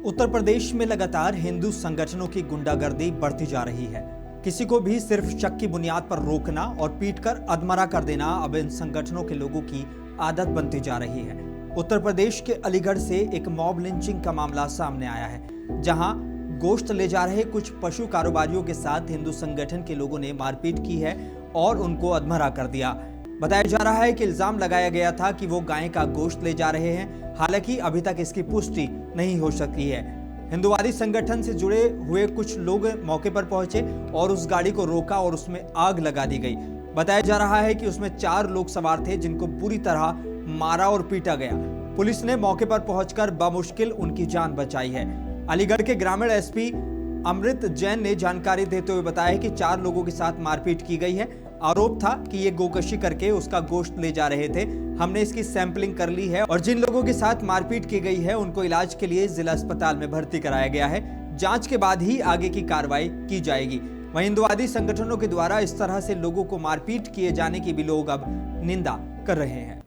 उत्तर प्रदेश में लगातार हिंदू संगठनों की गुंडागर्दी बढ़ती जा रही है। किसी को भी सिर्फ शक की बुनियाद पर रोकना और पीटकर अधमरा कर देना अब इन संगठनों के लोगों की आदत बनती जा रही है। उत्तर प्रदेश के अलीगढ़ से एक मॉब लिंचिंग का मामला सामने आया है, जहां गोश्त ले जा रहे कुछ पशु कारोबारियों के साथ हिंदू संगठन के लोगों ने मारपीट की है और उनको अधमरा कर दिया। बताया जा रहा है कि इल्जाम लगाया गया था कि वो गाय का गोश्त ले जा रहे हैं। हालांकि अभी तक इसकी पुष्टि नहीं हो सकी है। हिंदुवादी संगठन से जुड़े हुए कुछ लोग मौके पर पहुंचे और उस गाड़ी को रोका और उसमें आग लगा दी गई। बताया जा रहा है कि उसमें 4 लोग सवार थे, जिनको बुरी तरह मारा और पीटा गया। पुलिस ने मौके पर पहुंचकर बमुश्किल उनकी जान बचाई है। अलीगढ़ के ग्रामीण एसपी अमृत जैन ने जानकारी देते हुए बताया कि 4 लोगों के साथ मारपीट की गई है। आरोप था कि ये गोकशी करके उसका गोश्त ले जा रहे थे। हमने इसकी सैंपलिंग कर ली है और जिन लोगों के साथ मारपीट की गई है उनको इलाज के लिए जिला अस्पताल में भर्ती कराया गया है। जांच के बाद ही आगे की कार्रवाई की जाएगी। वहीं हिंदुवादी संगठनों के द्वारा इस तरह से लोगों को मारपीट किए जाने की भी लोग अब निंदा कर रहे हैं।